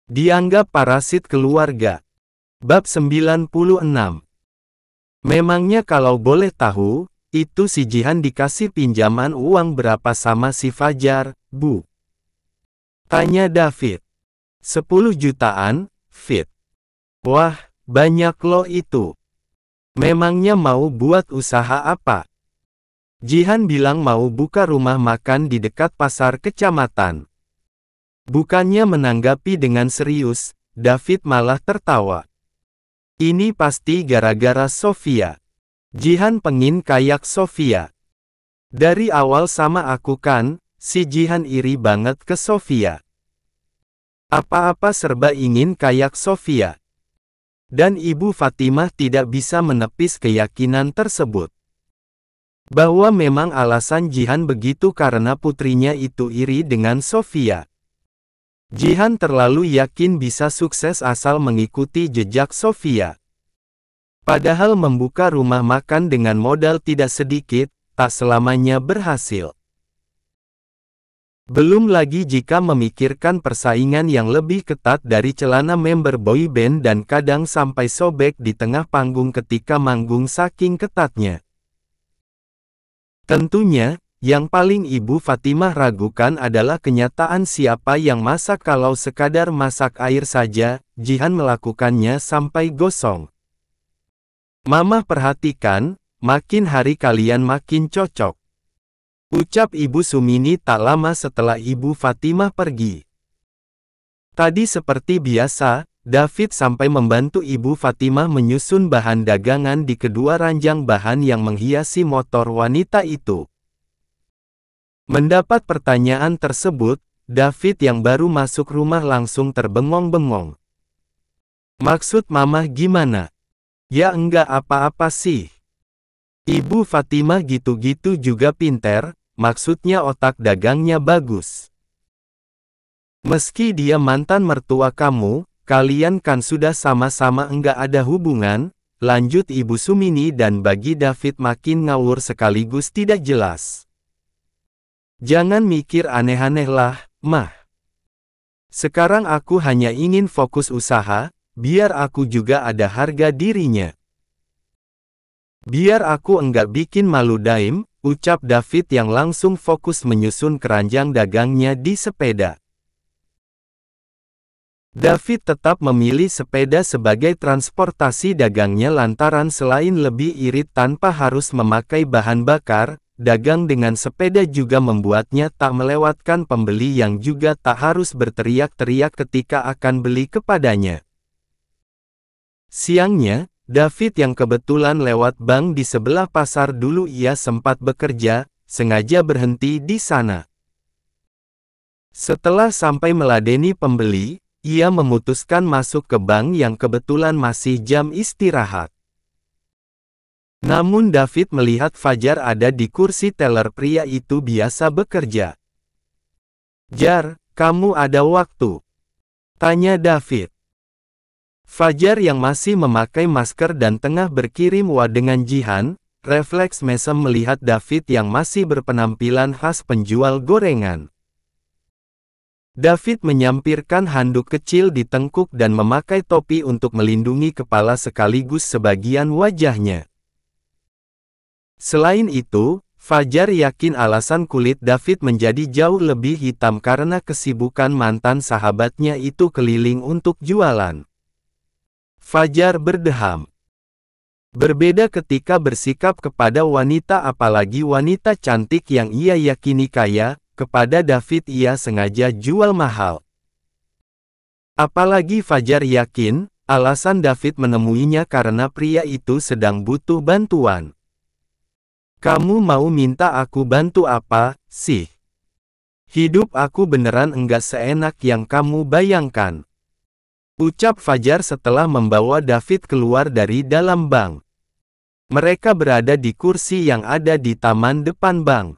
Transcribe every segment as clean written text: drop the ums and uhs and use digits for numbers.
Dianggap parasit keluarga. Bab 96. Memangnya kalau boleh tahu, itu si Jihan dikasih pinjaman uang berapa sama si Fajar, Bu? Tanya David. 10 jutaan, Fit. Wah, banyak loh itu. Memangnya mau buat usaha apa? Jihan bilang mau buka rumah makan di dekat pasar kecamatan. Bukannya menanggapi dengan serius, David malah tertawa. Ini pasti gara-gara Sofia. Jihan pengin kayak Sofia. Dari awal sama aku kan, si Jihan iri banget ke Sofia. Apa-apa serba ingin kayak Sofia. Dan Ibu Fatimah tidak bisa menepis keyakinan tersebut. Bahwa memang alasan Jihan begitu karena putrinya itu iri dengan Sofia. Jihan terlalu yakin bisa sukses asal mengikuti jejak Sofia. Padahal membuka rumah makan dengan modal tidak sedikit, tak selamanya berhasil. Belum lagi jika memikirkan persaingan yang lebih ketat dari celana member boyband dan kadang sampai sobek di tengah panggung ketika manggung saking ketatnya. Tentunya, yang paling Ibu Fatimah ragukan adalah kenyataan siapa yang masak. Kalau sekadar masak air saja, Jihan melakukannya sampai gosong. Mama perhatikan, makin hari kalian makin cocok. Ucap Ibu Sumini tak lama setelah Ibu Fatimah pergi. Tadi seperti biasa, David sampai membantu Ibu Fatimah menyusun bahan dagangan di kedua ranjang bahan yang menghiasi motor wanita itu. Mendapat pertanyaan tersebut, David yang baru masuk rumah langsung terbengong-bengong. Maksud Mama gimana? Ya enggak apa-apa sih. Ibu Fatimah gitu-gitu juga pinter, maksudnya otak dagangnya bagus. Meski dia mantan mertua kamu, kalian kan sudah sama-sama enggak ada hubungan, lanjut Ibu Sumini dan bagi David makin ngawur sekaligus tidak jelas. Jangan mikir aneh-aneh lah, Mah. Sekarang aku hanya ingin fokus usaha, biar aku juga ada harga dirinya. Biar aku enggak bikin malu Daim, ucap David yang langsung fokus menyusun keranjang dagangnya di sepeda. David tetap memilih sepeda sebagai transportasi dagangnya lantaran selain lebih irit tanpa harus memakai bahan bakar, dagang dengan sepeda juga membuatnya tak melewatkan pembeli yang juga tak harus berteriak-teriak ketika akan beli kepadanya. Siangnya, David yang kebetulan lewat bank di sebelah pasar dulu ia sempat bekerja, sengaja berhenti di sana. Setelah sampai meladeni pembeli, ia memutuskan masuk ke bank yang kebetulan masih jam istirahat. Namun David melihat Fajar ada di kursi teller. Pria itu biasa bekerja. Jar, kamu ada waktu? Tanya David. Fajar yang masih memakai masker dan tengah berkirim wa dengan Jihan, refleks mesem melihat David yang masih berpenampilan khas penjual gorengan. David menyampirkan handuk kecil di tengkuk dan memakai topi untuk melindungi kepala sekaligus sebagian wajahnya. Selain itu, Fajar yakin alasan kulit David menjadi jauh lebih hitam karena kesibukan mantan sahabatnya itu keliling untuk jualan. Fajar berdeham. Berbeda ketika bersikap kepada wanita, apalagi wanita cantik yang ia yakini kaya, kepada David ia sengaja jual mahal. Apalagi Fajar yakin, alasan David menemuinya karena pria itu sedang butuh bantuan. Kamu mau minta aku bantu apa, sih? Hidup aku beneran enggak seenak yang kamu bayangkan. Ucap Fajar setelah membawa David keluar dari dalam bank. Mereka berada di kursi yang ada di taman depan bank.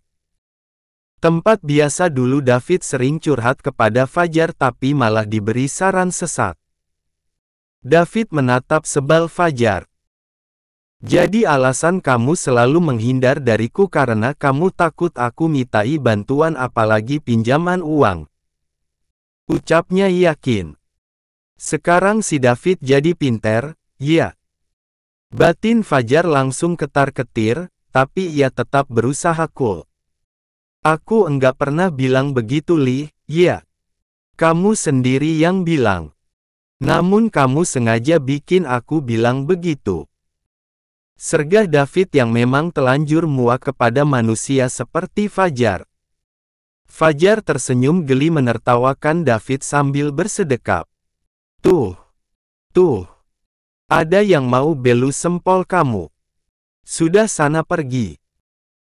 Tempat biasa dulu David sering curhat kepada Fajar tapi malah diberi saran sesat. David menatap sebal Fajar. Jadi alasan kamu selalu menghindar dariku karena kamu takut aku mintai bantuan apalagi pinjaman uang. Ucapnya yakin. Sekarang si David jadi pinter, ya. Batin Fajar langsung ketar-ketir, tapi ia tetap berusaha cool. Aku enggak pernah bilang begitu Li, ya. Kamu sendiri yang bilang. Namun kamu sengaja bikin aku bilang begitu. Sergah David yang memang telanjur muak kepada manusia seperti Fajar. Fajar tersenyum geli menertawakan David sambil bersedekap. Tuh. Ada yang mau belu sempol kamu. Sudah sana pergi.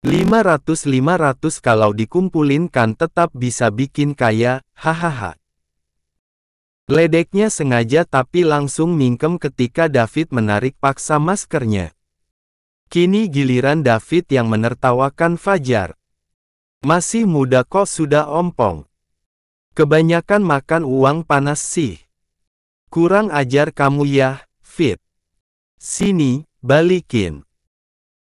500 kalau dikumpulin kan tetap bisa bikin kaya, hahaha. Ledeknya sengaja tapi langsung mingkem ketika David menarik paksa maskernya. Kini giliran David yang menertawakan Fajar. Masih muda kok sudah ompong. Kebanyakan makan uang panas sih. Kurang ajar kamu ya, Fit. Sini, balikin.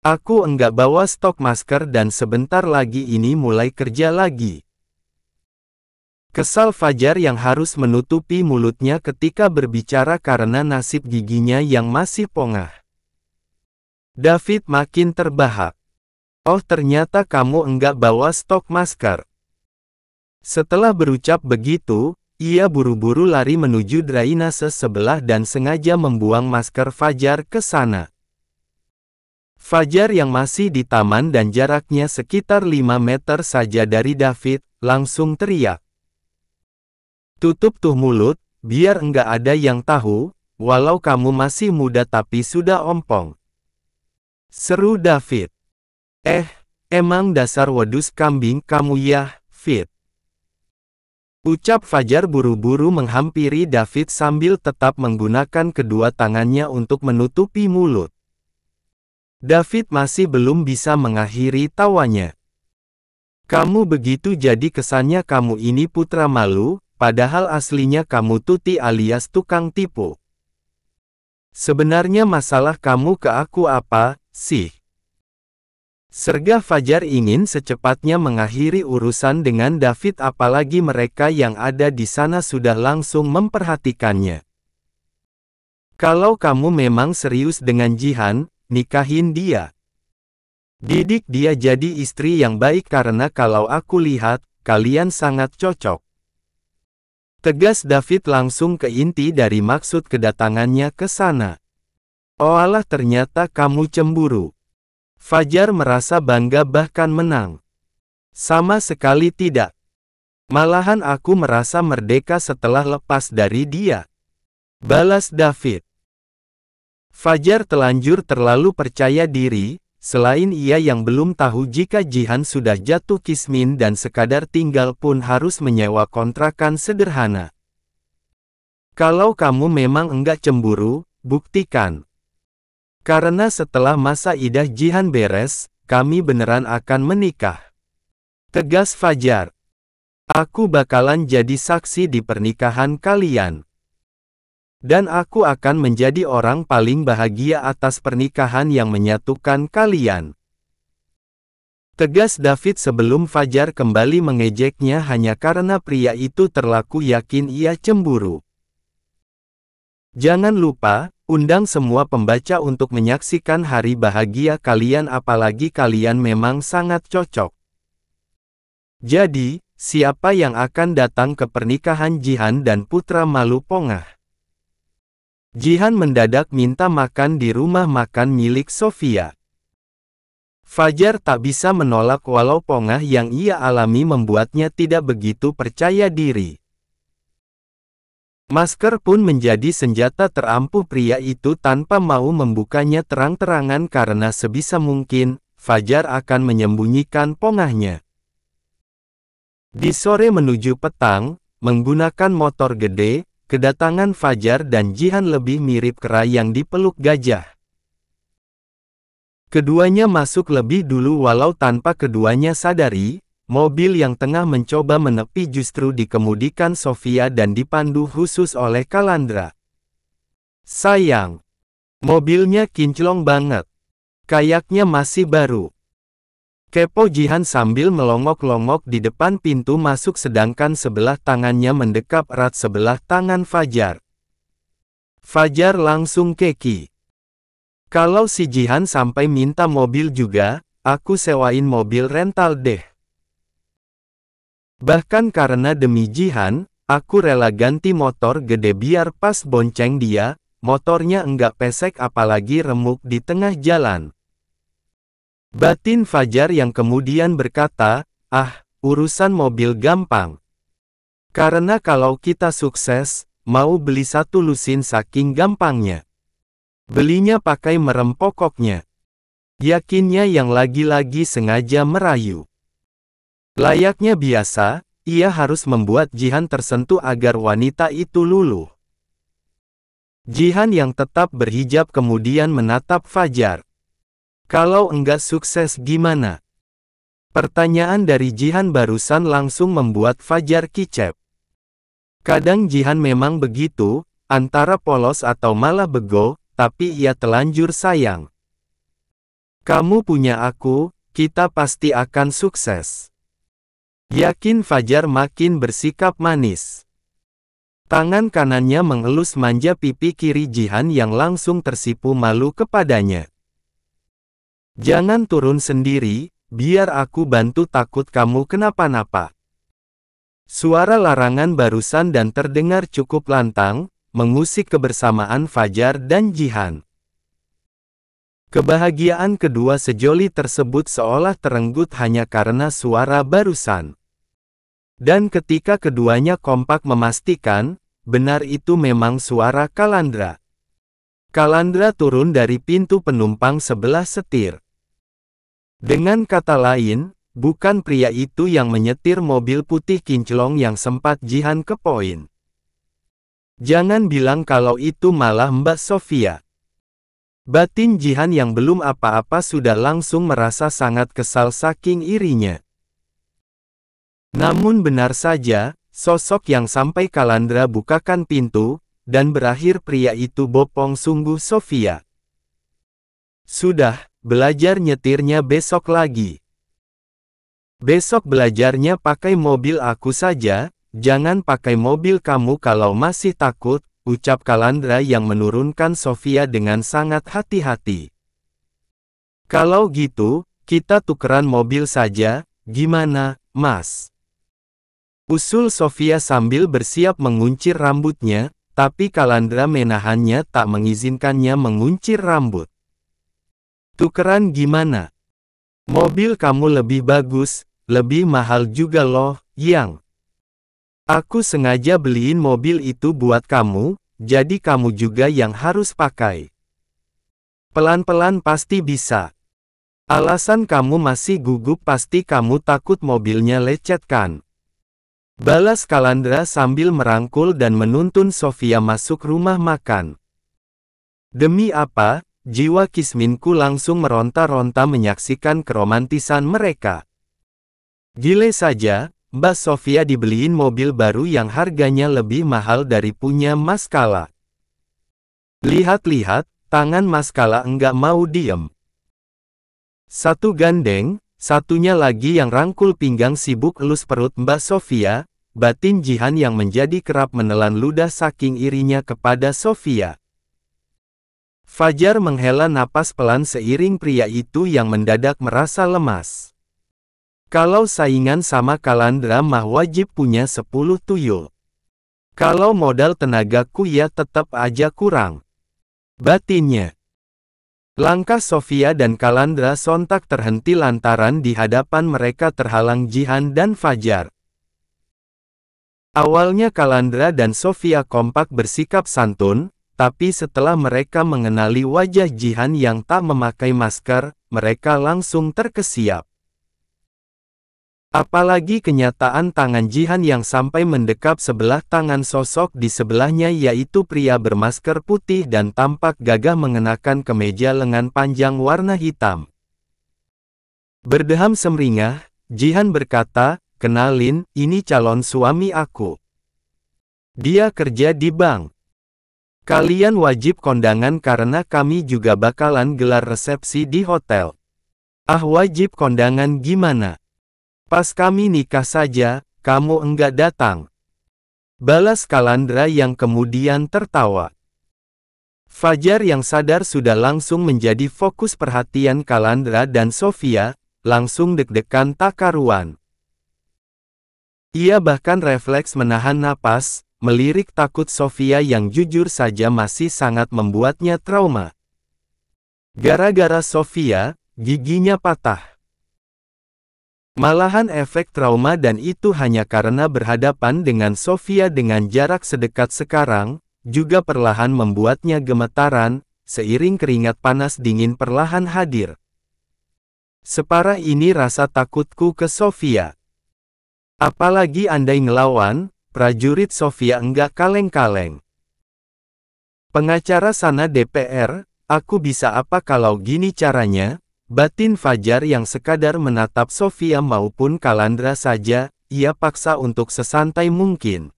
Aku enggak bawa stok masker dan sebentar lagi ini mulai kerja lagi. Kesal Fajar yang harus menutupi mulutnya ketika berbicara karena nasib giginya yang masih pongah. David makin terbahak. Oh ternyata kamu enggak bawa stok masker. Setelah berucap begitu, ia buru-buru lari menuju drainase sebelah dan sengaja membuang masker Fajar ke sana. Fajar yang masih di taman dan jaraknya sekitar 5 meter saja dari David, langsung teriak. Tutup tuh mulut, biar enggak ada yang tahu, walau kamu masih muda tapi sudah ompong. Seru David. Emang dasar wedus kambing kamu ya, Fit. Ucap Fajar buru-buru menghampiri David sambil tetap menggunakan kedua tangannya untuk menutupi mulut. David masih belum bisa mengakhiri tawanya. Kamu begitu jadi kesannya kamu ini putra malu, padahal aslinya kamu Tuti alias tukang tipu. Sebenarnya masalah kamu ke aku apa, sih? Sergah Fajar ingin secepatnya mengakhiri urusan dengan David apalagi mereka yang ada di sana sudah langsung memperhatikannya. Kalau kamu memang serius dengan Jihan, nikahin dia. Didik dia jadi istri yang baik karena kalau aku lihat, kalian sangat cocok. Tegas David langsung ke inti dari maksud kedatangannya ke sana. Oh alah ternyata kamu cemburu. Fajar merasa bangga bahkan menang. Sama sekali tidak. Malahan aku merasa merdeka setelah lepas dari dia. Balas David. Fajar telanjur terlalu percaya diri, selain ia yang belum tahu jika Jihan sudah jatuh kismin dan sekadar tinggal pun harus menyewa kontrakan sederhana. Kalau kamu memang enggak cemburu, buktikan. Karena setelah masa idah Jihan beres, kami beneran akan menikah. Tegas Fajar. Aku bakalan jadi saksi di pernikahan kalian. Dan aku akan menjadi orang paling bahagia atas pernikahan yang menyatukan kalian. Tegas David sebelum Fajar kembali mengejeknya hanya karena pria itu terlaku yakin ia cemburu. Jangan lupa, undang semua pembaca untuk menyaksikan hari bahagia kalian apalagi kalian memang sangat cocok. Jadi, siapa yang akan datang ke pernikahan Jihan dan putra malu pongah? Jihan mendadak minta makan di rumah makan milik Sofia. Fajar tak bisa menolak walau pongah yang ia alami membuatnya tidak begitu percaya diri. Masker pun menjadi senjata terampuh pria itu tanpa mau membukanya terang-terangan karena sebisa mungkin, Fajar akan menyembunyikan pongahnya. Di sore menuju petang, menggunakan motor gede, kedatangan Fajar dan Jihan lebih mirip kera yang dipeluk gajah. Keduanya masuk lebih dulu walau tanpa keduanya sadari, mobil yang tengah mencoba menepi justru dikemudikan Sofia dan dipandu khusus oleh Kalandra. Sayang, mobilnya kinclong banget. Kayaknya masih baru. Kepo Jihan sambil melongok-longok di depan pintu masuk sedangkan sebelah tangannya mendekap erat sebelah tangan Fajar. Fajar langsung keki. Kalau si Jihan sampai minta mobil juga, aku sewain mobil rental deh. Bahkan karena demi Jihan, aku rela ganti motor gede biar pas bonceng dia, motornya enggak pesek apalagi remuk di tengah jalan. Batin Fajar yang kemudian berkata, urusan mobil gampang. Karena kalau kita sukses, mau beli satu lusin saking gampangnya. Belinya pakai merem pokoknya. Yakinnya yang lagi-lagi sengaja merayu. Layaknya biasa, ia harus membuat Jihan tersentuh agar wanita itu luluh. Jihan yang tetap berhijab kemudian menatap Fajar. Kalau enggak sukses gimana? Pertanyaan dari Jihan barusan langsung membuat Fajar kicep. Kadang Jihan memang begitu, antara polos atau malah bego, tapi ia telanjur sayang. Kamu punya aku, kita pasti akan sukses. Yakin Fajar makin bersikap manis. Tangan kanannya mengelus manja pipi kiri Jihan yang langsung tersipu malu kepadanya. Jangan turun sendiri, biar aku bantu takut kamu kenapa-napa. Suara larangan barusan dan terdengar cukup lantang, mengusik kebersamaan Fajar dan Jihan. Kebahagiaan kedua sejoli tersebut seolah terenggut hanya karena suara barusan. Dan ketika keduanya kompak memastikan, benar itu memang suara Kalandra. Kalandra turun dari pintu penumpang sebelah setir. Dengan kata lain, bukan pria itu yang menyetir mobil putih kinclong yang sempat Jihan kepoin. Jangan bilang kalau itu malah Mbak Sofia. Batin Jihan yang belum apa-apa sudah langsung merasa sangat kesal saking irinya. Namun benar saja, sosok yang sampai Kalandra bukakan pintu, dan berakhir pria itu bopong sungguh Sofia. Sudah, belajar nyetirnya besok lagi. Besok belajarnya pakai mobil aku saja, jangan pakai mobil kamu kalau masih takut, ucap Kalandra yang menurunkan Sofia dengan sangat hati-hati. Kalau gitu, kita tukeran mobil saja, gimana, Mas? Usul Sofia sambil bersiap menguncir rambutnya, tapi Kalandra menahannya tak mengizinkannya menguncir rambut. Tukeran gimana? Mobil kamu lebih bagus, lebih mahal juga loh, Yang. Aku sengaja beliin mobil itu buat kamu, jadi kamu juga yang harus pakai. Pelan-pelan pasti bisa. Alasan kamu masih gugup pasti kamu takut mobilnya lecet kan? Balas Kalandra sambil merangkul dan menuntun Sofia masuk rumah makan. Demi apa? Jiwa Kisminku langsung meronta-ronta menyaksikan keromantisan mereka. Gile saja, Mbak Sofia dibeliin mobil baru yang harganya lebih mahal dari punya Mas Kala. Lihat-lihat, tangan Mas Kala enggak mau diem. Satu gandeng, satunya lagi yang rangkul pinggang sibuk elus perut Mbak Sofia, batin Jihan yang menjadi kerap menelan ludah saking irinya kepada Sofia. Fajar menghela napas pelan seiring pria itu yang mendadak merasa lemas. Kalau saingan sama Kalandra mah wajib punya 10 tuyul. Kalau modal tenagaku ya tetap aja kurang. Batinnya. Langkah Sofia dan Kalandra sontak terhenti lantaran di hadapan mereka terhalang Jihan dan Fajar. Awalnya Kalandra dan Sofia kompak bersikap santun, tapi setelah mereka mengenali wajah Jihan yang tak memakai masker, mereka langsung terkesiap. Apalagi kenyataan tangan Jihan yang sampai mendekap sebelah tangan sosok di sebelahnya yaitu pria bermasker putih dan tampak gagah mengenakan kemeja lengan panjang warna hitam. Berdeham semringah, Jihan berkata, "Kenalin, ini calon suami aku. Dia kerja di bank. Kalian wajib kondangan karena kami juga bakalan gelar resepsi di hotel." "Ah, wajib kondangan gimana? Pas kami nikah saja, kamu enggak datang," balas Kalandra yang kemudian tertawa. Fajar yang sadar sudah langsung menjadi fokus perhatian Kalandra dan Sofia, langsung deg-degan tak karuan. Ia bahkan refleks menahan napas, melirik takut Sofia yang jujur saja masih sangat membuatnya trauma. Gara-gara Sofia, giginya patah. Malahan efek trauma dan itu hanya karena berhadapan dengan Sofia dengan jarak sedekat sekarang, juga perlahan membuatnya gemetaran, seiring keringat panas dingin perlahan hadir. Separah ini rasa takutku ke Sofia. Apalagi andai ngelawan, prajurit Sofia enggak kaleng-kaleng. Pengacara sana DPR, aku bisa apa kalau gini caranya? Batin Fajar yang sekadar menatap Sofia maupun Kalandra saja, ia paksa untuk sesantai mungkin.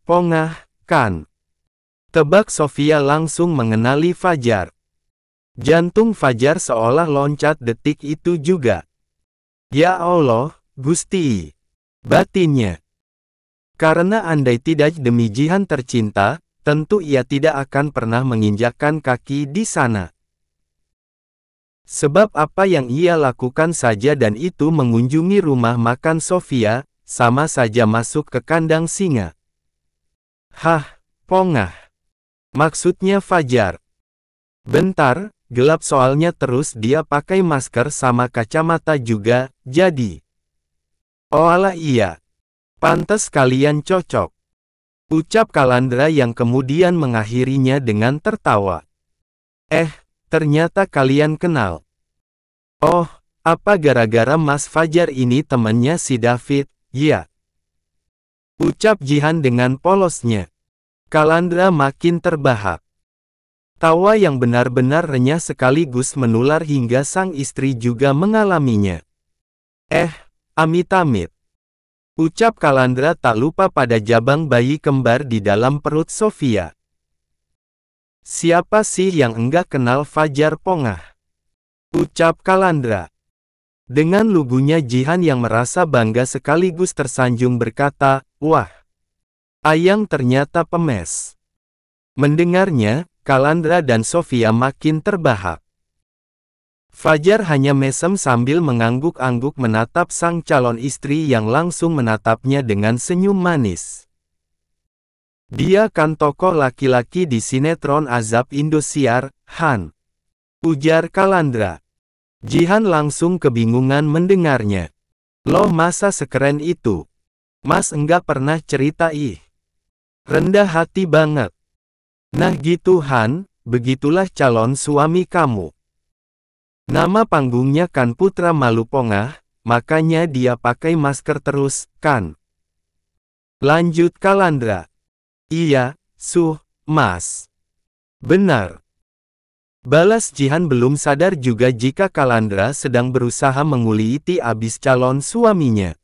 Pongah, kan? Tebak Sofia langsung mengenali Fajar. Jantung Fajar seolah loncat detik itu juga. Ya Allah, Gusti! Batinnya. Karena andai tidak demi Jihan tercinta, tentu ia tidak akan pernah menginjakkan kaki di sana. Sebab apa yang ia lakukan saja dan itu mengunjungi rumah makan Sofia, sama saja masuk ke kandang singa. Pongah. Maksudnya Fajar. Bentar, gelap soalnya terus dia pakai masker sama kacamata juga, jadi. Oalah iya. Pantes kalian cocok. Ucap Kalandra yang kemudian mengakhirinya dengan tertawa. Ternyata kalian kenal. Oh, apa gara-gara Mas Fajar ini temannya si David, ya? Ucap Jihan dengan polosnya. Kalandra makin terbahak. Tawa yang benar-benar renyah sekaligus menular hingga sang istri juga mengalaminya. Amit-amit. Ucap Kalandra tak lupa pada jabang bayi kembar di dalam perut Sofia. Siapa sih yang enggak kenal Fajar Pongah? Ucap Kalandra. Dengan lugunya Jihan yang merasa bangga sekaligus tersanjung berkata, wah, Ayang ternyata pemes. Mendengarnya, Kalandra dan Sofia makin terbahak. Fajar hanya mesem sambil mengangguk-angguk menatap sang calon istri yang langsung menatapnya dengan senyum manis. Dia kan tokoh laki-laki di sinetron Azab Indosiar, Han. Ujar Kalandra. Jihan langsung kebingungan mendengarnya. Loh masa sekeren itu? Mas enggak pernah cerita Rendah hati banget. Nah gitu Han, begitulah calon suami kamu. Nama panggungnya kan Putra Malu Pongah, makanya dia pakai masker terus, kan? Lanjut Kalandra. Iya, Mas. Benar. Balas Jihan belum sadar juga jika Kalandra sedang berusaha menguliti abis calon suaminya.